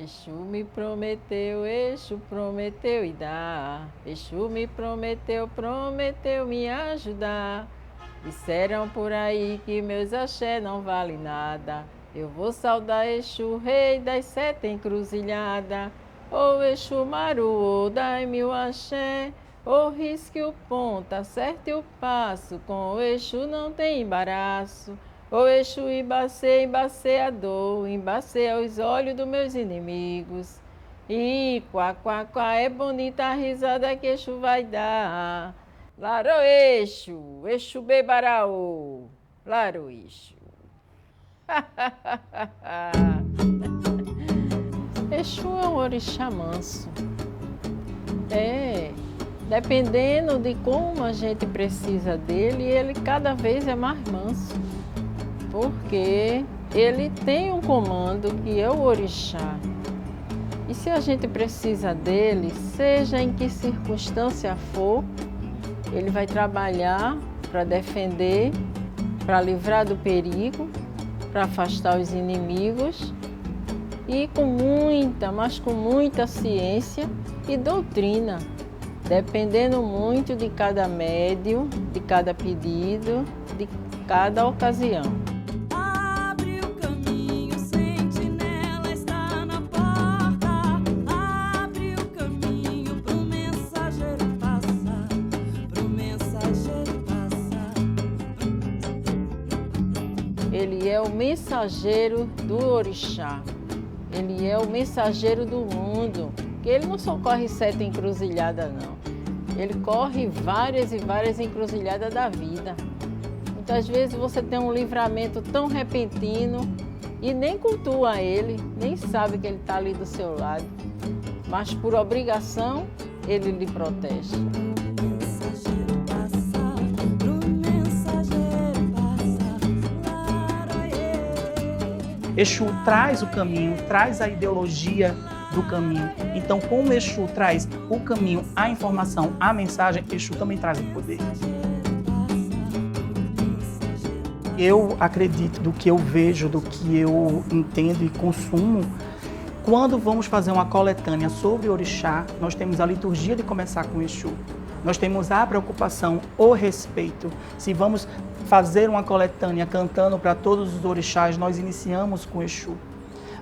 Exu me prometeu, Exu prometeu e dá. Exu me prometeu, prometeu me ajudar. Disseram por aí que meus axé não valem nada. Eu vou saudar Exu, rei das sete encruzilhadas. Ô Exu Maru, dai-me o axé. Ô risque o ponto, acerte o passo. Com o Exu não tem embaraço. Ô Exu embacê, embaceador, embaceia os olhos dos meus inimigos. E quá, quá, quá, é bonita a risada que Exu vai dar. Laro Exu, Exu bebaraô, Laro Exu. Exu é um orixá manso. Dependendo de como a gente precisa dele, ele cada vez é mais manso. Porque ele tem um comando que é o orixá. E se a gente precisa dele, seja em que circunstância for, ele vai trabalhar para defender, para livrar do perigo, para afastar os inimigos e com muita, mas com muita ciência e doutrina, dependendo muito de cada médium, de cada pedido, de cada ocasião. Ele é o mensageiro do orixá, ele é o mensageiro do mundo, que ele não só corre sete encruzilhadas não, ele corre várias e várias encruzilhadas da vida. Muitas vezes você tem um livramento tão repentino e nem cultua ele, nem sabe que ele está ali do seu lado, mas por obrigação ele lhe protege. Exu traz o caminho, traz a ideologia do caminho. Então, como Exu traz o caminho, a informação, a mensagem, Exu também traz o poder. Eu acredito do que eu vejo, do que eu entendo e consumo. Quando vamos fazer uma coletânea sobre orixá, nós temos a liturgia de começar com Exu. Nós temos a preocupação, o respeito. Se vamos fazer uma coletânea cantando para todos os orixás, nós iniciamos com Exu.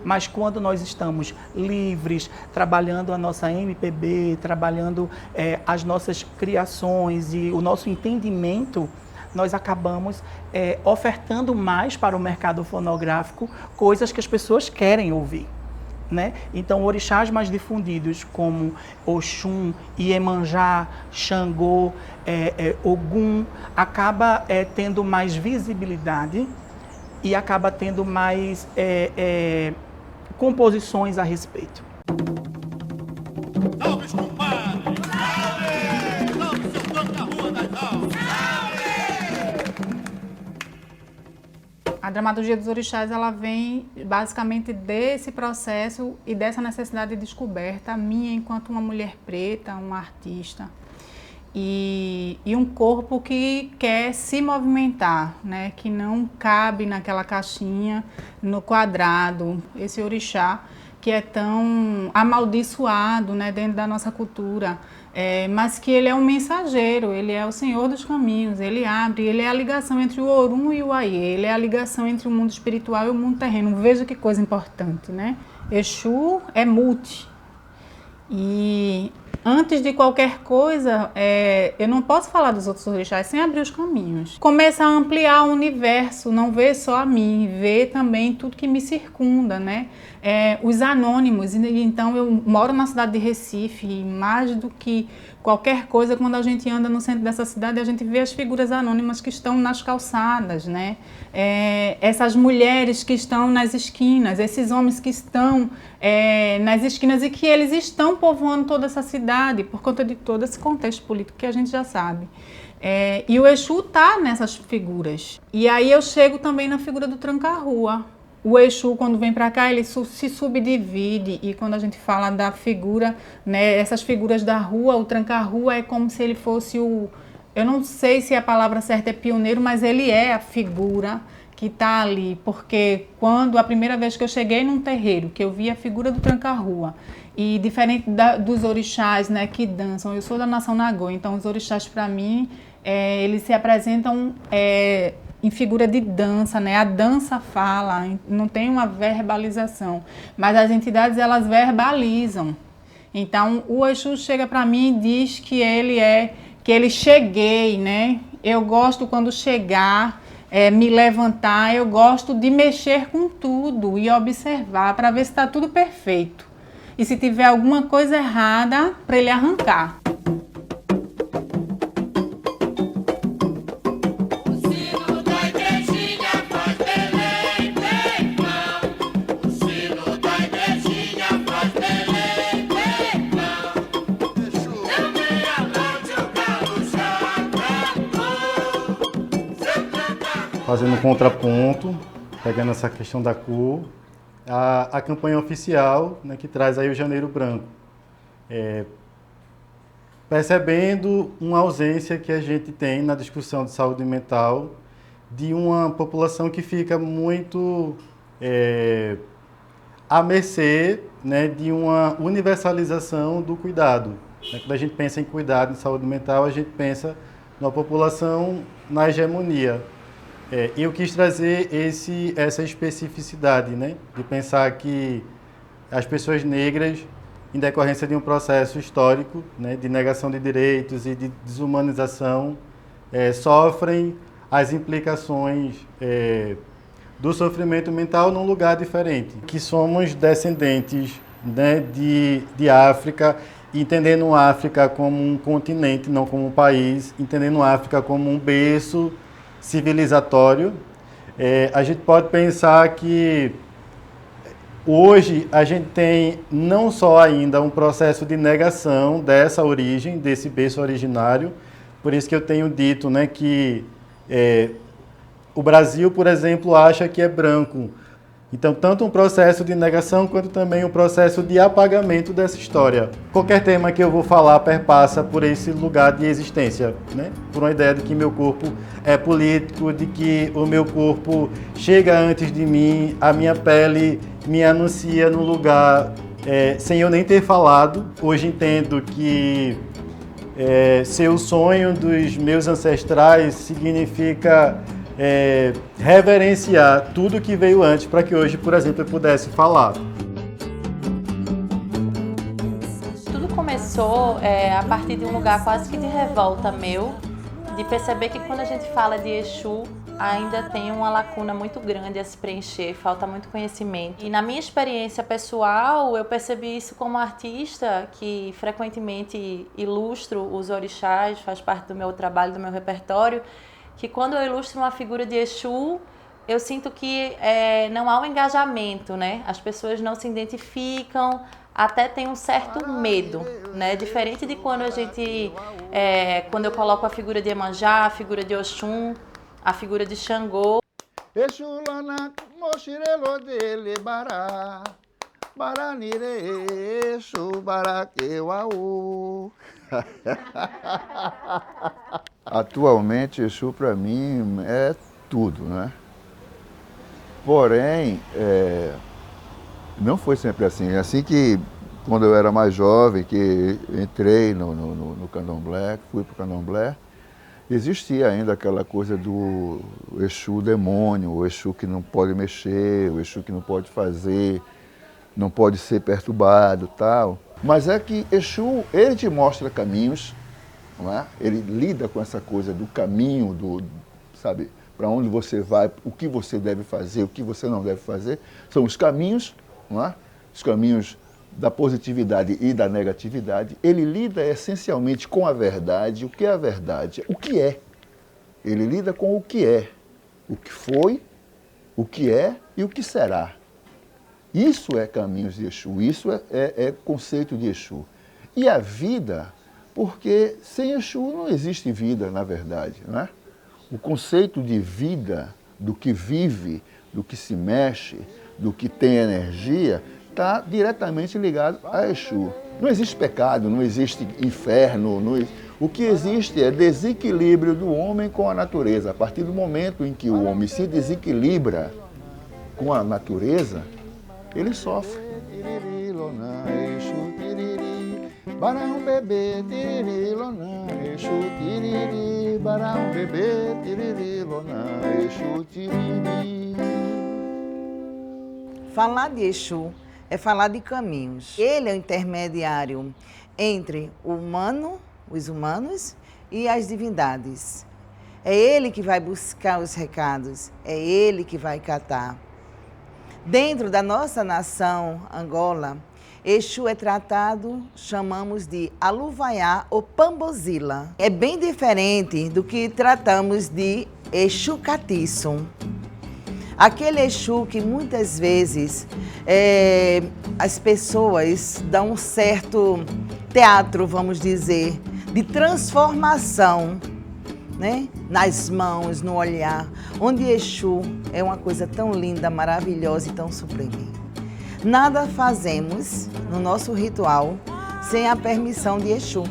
Mas quando nós estamos livres, trabalhando a nossa MPB, trabalhando as nossas criações e o nosso entendimento, nós acabamos ofertando mais para o mercado fonográfico coisas que as pessoas querem ouvir. Né? Então, orixás mais difundidos como Oxum, Iemanjá, Xangô, Ogum, acaba tendo mais visibilidade e acaba tendo mais composições a respeito. Salve, compadre! Salve! Salve, seu dono da Rua das Almas! A dramaturgia dos orixás, ela vem basicamente desse processo e dessa necessidade de descoberta minha enquanto uma mulher preta, uma artista. E um corpo que quer se movimentar, né? Que não cabe naquela caixinha, no quadrado. Esse orixá que é tão amaldiçoado, né, dentro da nossa cultura, mas que ele é um mensageiro, ele é o Senhor dos caminhos, ele abre, ele é a ligação entre o Orum e o Aie, ele é a ligação entre o mundo espiritual e o mundo terreno. Veja que coisa importante, né? Exu é multi. E antes de qualquer coisa, eu não posso falar dos outros orixás sem abrir os caminhos. Começa a ampliar o universo, não vê só a mim, vê também tudo que me circunda, né? Os anônimos, então eu moro na cidade de Recife e mais do que qualquer coisa, quando a gente anda no centro dessa cidade, a gente vê as figuras anônimas que estão nas calçadas, né? Essas mulheres que estão nas esquinas, esses homens que estão nas esquinas e que eles estão povoando toda essa cidade por conta de todo esse contexto político que a gente já sabe. E o Exu está nessas figuras. E aí eu chego também na figura do tranca-rua. O Exu, quando vem para cá, ele se subdivide, e quando a gente fala da figura, né, essas figuras da rua, o tranca-rua é como se ele fosse eu não sei se a palavra certa é pioneiro, mas ele é a figura que está ali, porque quando a primeira vez que eu cheguei num terreiro, que eu vi a figura do tranca-rua, e diferente dos orixás, né, que dançam, eu sou da nação Nagô, então os orixás para mim, eles se apresentam em figura de dança, né? A dança fala, não tem uma verbalização, mas as entidades elas verbalizam. Então o Exu chega para mim e diz que ele cheguei, né? Eu gosto quando chegar, me levantar, eu gosto de mexer com tudo e observar para ver se está tudo perfeito. E se tiver alguma coisa errada, para ele arrancar. Fazendo um contraponto, pegando essa questão da cor, a campanha oficial, né, que traz aí o Janeiro Branco. Percebendo uma ausência que a gente tem na discussão de saúde mental de uma população que fica muito à mercê, né, de uma universalização do cuidado. Quando a gente pensa em cuidado em saúde mental, a gente pensa numa população na hegemonia. Eu quis trazer essa especificidade, né, de pensar que as pessoas negras, em decorrência de um processo histórico, né, de negação de direitos e de desumanização, sofrem as implicações do sofrimento mental num lugar diferente. Que somos descendentes, né, de África, entendendo a África como um continente, não como um país, entendendo a África como um berço civilizatório. A gente pode pensar que hoje a gente tem não só ainda um processo de negação dessa origem, desse berço originário, por isso que eu tenho dito, né, que o Brasil, por exemplo, acha que é branco. Então, tanto um processo de negação, quanto também um processo de apagamento dessa história. Qualquer tema que eu vou falar perpassa por esse lugar de existência, né? Por uma ideia de que meu corpo é político, de que o meu corpo chega antes de mim, a minha pele me anuncia no lugar sem eu nem ter falado. Hoje entendo que ser o sonho dos meus ancestrais significa reverenciar tudo que veio antes para que hoje, por exemplo, eu pudesse falar. Tudo começou a partir de um lugar quase que de revolta meu, de perceber que quando a gente fala de Exu, ainda tem uma lacuna muito grande a se preencher, falta muito conhecimento. E na minha experiência pessoal, eu percebi isso como artista, que frequentemente ilustro os orixás, faz parte do meu trabalho, do meu repertório, que quando eu ilustro uma figura de Exu, eu sinto que não há um engajamento, né? As pessoas não se identificam, até tem um certo medo, né? Diferente de quando a gente, quando eu coloco a figura de Iemanjá, a figura de Oxum, a figura de Xangô. Exu lana mochirelo dele bará, baranire Exu baraqueuaú. Atualmente, Exu para mim é tudo, né? Porém, não foi sempre assim. Assim que, quando eu era mais jovem, que entrei no candomblé, fui para o candomblé, existia ainda aquela coisa do Exu demônio, o Exu que não pode mexer, o Exu que não pode fazer, não pode ser perturbado, tal. Mas é que Exu, ele te mostra caminhos, não é? Ele lida com essa coisa do caminho, sabe, para onde você vai, o que você deve fazer, o que você não deve fazer. São os caminhos, não é? Os caminhos da positividade e da negatividade. Ele lida essencialmente com a verdade. O que é a verdade? O que é. Ele lida com o que é, o que foi, o que é e o que será. Isso é caminhos de Exu, isso é conceito de Exu. E a vida, porque sem Exu não existe vida, na verdade, não é? O conceito de vida, do que vive, do que se mexe, do que tem energia, está diretamente ligado a Exu. Não existe pecado, não existe inferno, O que existe é desequilíbrio do homem com a natureza. A partir do momento em que o homem se desequilibra com a natureza, ele sofre. Barão bebê, tiriri, lona, exu, tiriri, barão bebê, tiriri, lona, exu, tiriri. Falar de Exu é falar de caminhos. Ele é o intermediário entre o humano, os humanos e as divindades. É ele que vai buscar os recados, é ele que vai catar. Dentro da nossa nação, Angola, Exu é tratado, chamamos de Aluvaiá ou Pambozila. É bem diferente do que tratamos de Exu Catiço. Aquele Exu que muitas vezes as pessoas dão um certo teatro, vamos dizer, de transformação, né? Nas mãos, no olhar, onde Exu é uma coisa tão linda, maravilhosa e tão sublime. Nada fazemos no nosso ritual sem a permissão de Exu.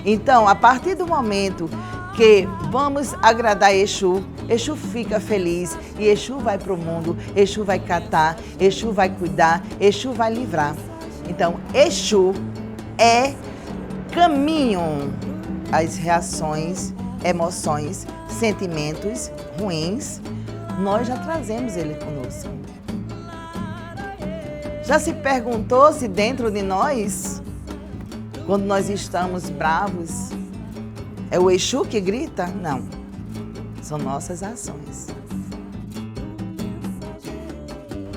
Então, a partir do momento que vamos agradar Exu, Exu fica feliz e Exu vai para o mundo, Exu vai catar, Exu vai cuidar, Exu vai livrar. Então, Exu é caminho às reações, emoções, sentimentos ruins, nós já trazemos ele conosco. Já se perguntou se dentro de nós, quando nós estamos bravos, é o Exu que grita? Não, são nossas ações.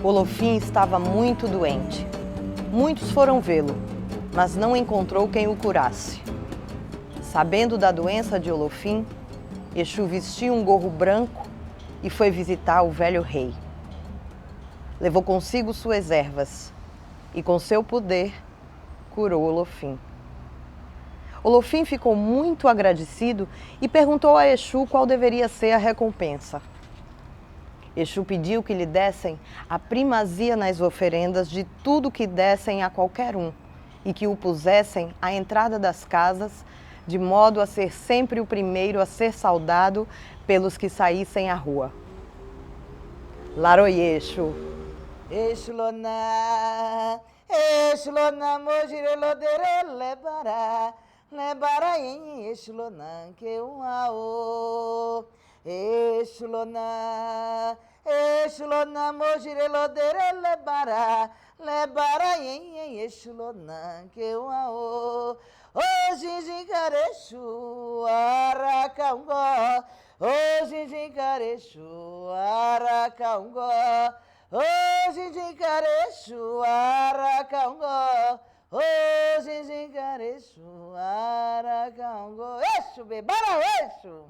Olofim estava muito doente. Muitos foram vê-lo, mas não encontrou quem o curasse. Sabendo da doença de Olofim, Exu vestiu um gorro branco e foi visitar o velho rei. Levou consigo suas ervas e, com seu poder, curou Olofim. Olofim ficou muito agradecido e perguntou a Exu qual deveria ser a recompensa. Exu pediu que lhe dessem a primazia nas oferendas de tudo que dessem a qualquer um e que o pusessem à entrada das casas, de modo a ser sempre o primeiro a ser saudado pelos que saíssem à rua. Laroie, Exu. Exu lona, Exu lona, mojire lodere lebara, lebara em Exu lona que uau. Exu lona, mojire lodere lebara, lebara em Exu lona que uau. Hoje jincarechu aracaungó, hoje jincarechu aracaungó, hoje jincarechu aracaungó, hoje jincarechu aracaungó. Exu, bebara, Exu!